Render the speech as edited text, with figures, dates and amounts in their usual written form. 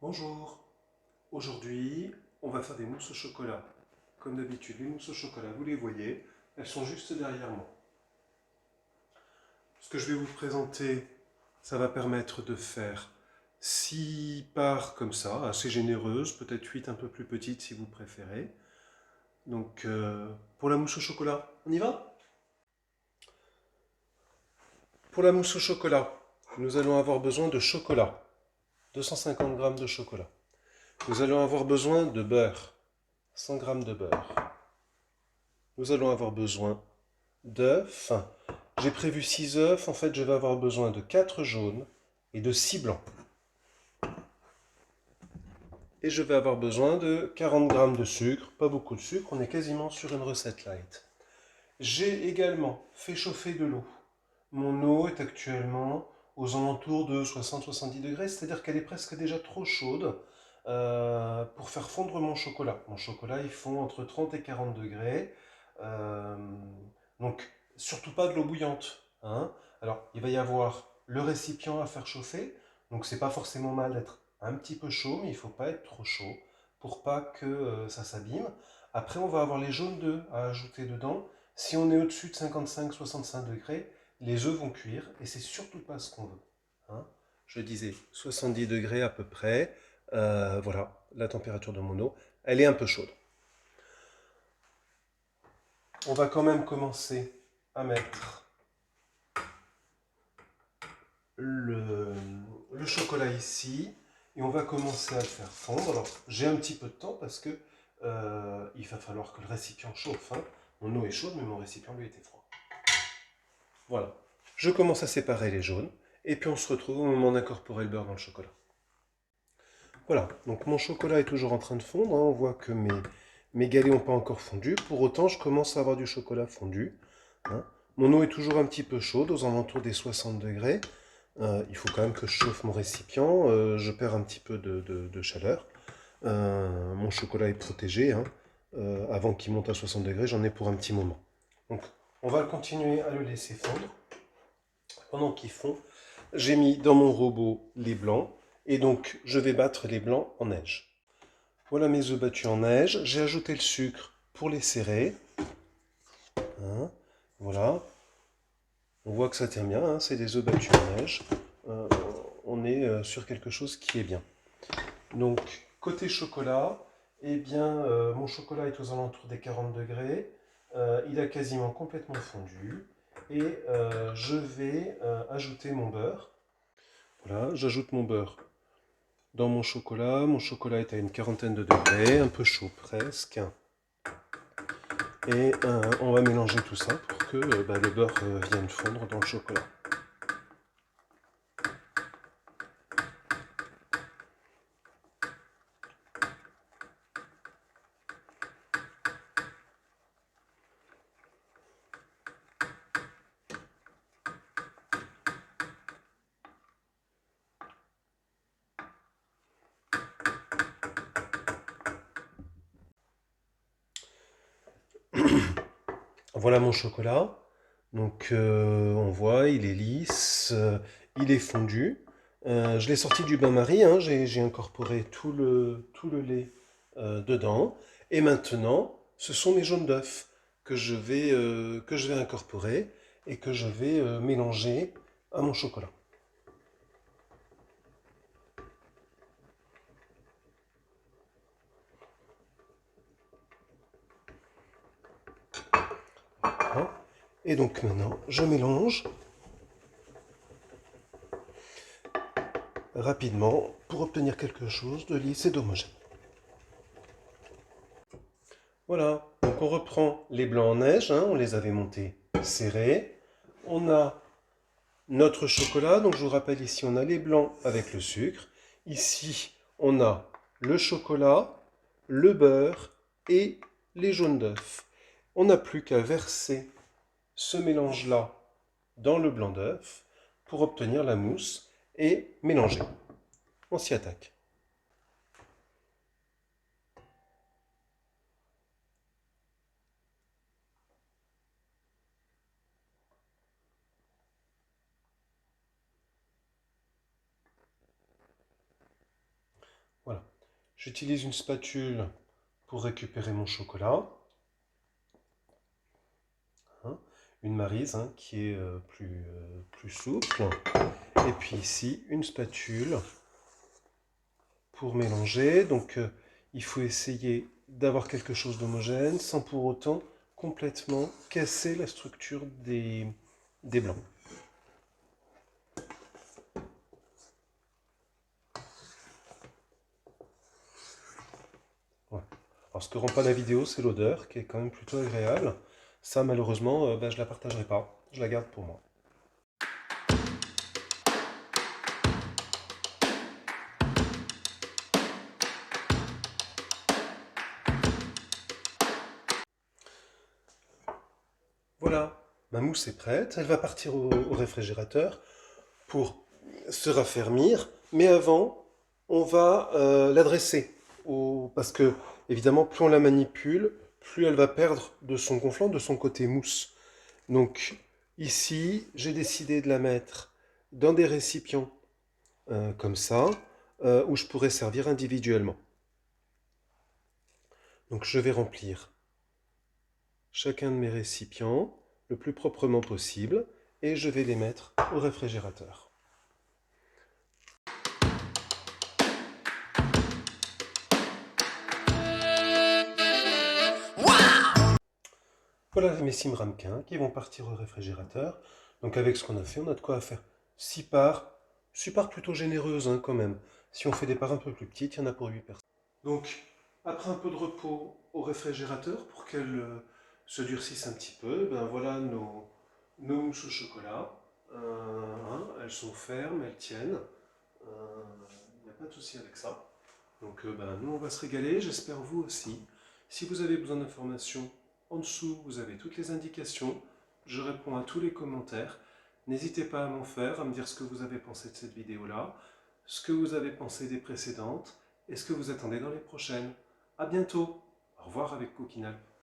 Bonjour, aujourd'hui on va faire des mousses au chocolat. Comme d'habitude, les mousses au chocolat, vous les voyez, elles sont juste derrière moi. Ce que je vais vous présenter, ça va permettre de faire 6 parts comme ça, assez généreuses, peut-être 8 un peu plus petites si vous préférez. Donc pour la mousse au chocolat, on y va? Pour la mousse au chocolat, nous allons avoir besoin de chocolat, 250 g de chocolat. Nous allons avoir besoin de beurre, 100 g de beurre. Nous allons avoir besoin d'œufs. J'ai prévu 6 œufs, en fait je vais avoir besoin de 4 jaunes et de 6 blancs. Et je vais avoir besoin de 40 g de sucre, pas beaucoup de sucre, on est quasiment sur une recette light. J'ai également fait chauffer de l'eau. Mon eau est actuellement aux alentours de 60-70 degrés, c'est-à-dire qu'elle est presque déjà trop chaude pour faire fondre mon chocolat. Mon chocolat, il fond entre 30 et 40 degrés. Euh, donc, surtout pas de l'eau bouillante, hein. Alors, il va y avoir le récipient à faire chauffer. Donc, c'est pas forcément mal d'être un petit peu chaud, mais il ne faut pas être trop chaud pour pas que ça s'abîme. Après, on va avoir les jaunes d'œufs à ajouter dedans. Si on est au-dessus de 55-65 degrés, les œufs vont cuire et c'est surtout pas ce qu'on veut, hein. Je disais 70 degrés à peu près. Voilà, la température de mon eau. Elle est un peu chaude. On va quand même commencer à mettre le, le chocolat ici et on va commencer à le faire fondre. Alors j'ai un petit peu de temps parce que il va falloir que le récipient chauffe, hein. Mon eau est chaude mais mon récipient lui était froid. Voilà. Je commence à séparer les jaunes et puis on se retrouve au moment d'incorporer le beurre dans le chocolat. Voilà, donc mon chocolat est toujours en train de fondre, hein. On voit que mes galets n'ont pas encore fondu. Pour autant, je commence à avoir du chocolat fondu, hein. Mon eau est toujours un petit peu chaude, aux alentours des 60 degrés. Il faut quand même que je chauffe mon récipient. Je perds un petit peu de chaleur. Mon chocolat est protégé, hein. Avant qu'il monte à 60 degrés, j'en ai pour un petit moment. Donc, on va continuer à le laisser fondre. Pendant qu'il fond, j'ai mis dans mon robot les blancs. Et donc, je vais battre les blancs en neige. Voilà mes œufs battus en neige. J'ai ajouté le sucre pour les serrer, hein. Voilà. On voit que ça tient bien, hein. C'est des œufs battus en neige. Euh, on est sur quelque chose qui est bien. Donc, côté chocolat, eh bien, mon chocolat est aux alentours des 40 degrés. Il a quasiment complètement fondu. Et je vais ajouter mon beurre. Voilà, j'ajoute mon beurre dans mon chocolat. Mon chocolat est à une quarantaine de degrés, un peu chaud presque. Et on va mélanger tout ça pour que le beurre vienne fondre dans le chocolat. Voilà mon chocolat. Donc on voit, il est lisse, il est fondu. Je l'ai sorti du bain-marie, hein. J'ai incorporé tout le lait dedans. Et maintenant, ce sont mes jaunes d'œufs que je vais incorporer et que je vais mélanger à mon chocolat. Hein. Et donc maintenant, je mélange rapidement pour obtenir quelque chose de lisse et d'homogène. Voilà, donc on reprend les blancs en neige, hein, on les avait montés serrés. On a notre chocolat, donc je vous rappelle ici on a les blancs avec le sucre. Ici on a le chocolat, le beurre et les jaunes d'œufs. On n'a plus qu'à verser ce mélange-là dans le blanc d'œuf pour obtenir la mousse et mélanger. On s'y attaque. J'utilise une spatule pour récupérer mon chocolat. Hein, une Maryse hein, qui est plus souple. Et puis ici, une spatule pour mélanger. Donc il faut essayer d'avoir quelque chose d'homogène sans pour autant complètement casser la structure des blancs. Voilà. Alors ce que rend pas la vidéo, c'est l'odeur qui est quand même plutôt agréable. Ça malheureusement, je la partagerai pas. Je la garde pour moi. Voilà, ma mousse est prête. Elle va partir au réfrigérateur pour se raffermir. Mais avant, on va la dresser. Parce que, évidemment, plus on la manipule, plus elle va perdre de son gonflant, de son côté mousse. Donc, ici, j'ai décidé de la mettre dans des récipients comme ça, où je pourrais servir individuellement. Donc, je vais remplir chacun de mes récipients le plus proprement possible et je vais les mettre au réfrigérateur. Voilà mes 6 ramequins qui vont partir au réfrigérateur. Donc avec ce qu'on a fait, on a de quoi faire 6 parts. 6 parts plutôt généreuses hein, quand même. Si on fait des parts un peu plus petites, il y en a pour 8 personnes. Donc après un peu de repos au réfrigérateur pour qu'elles se durcissent un petit peu, ben voilà nos mousses au chocolat. Hein, elles sont fermes, elles tiennent. Il n'y a pas de souci avec ça. Donc ben, nous on va se régaler, j'espère vous aussi. Si vous avez besoin d'informations, en dessous vous avez toutes les indications. Je réponds à tous les commentaires. N'hésitez pas à m'en faire, à me dire ce que vous avez pensé de cette vidéo-là, ce que vous avez pensé des précédentes, et ce que vous attendez dans les prochaines. A bientôt. Au revoir avec Coquinal.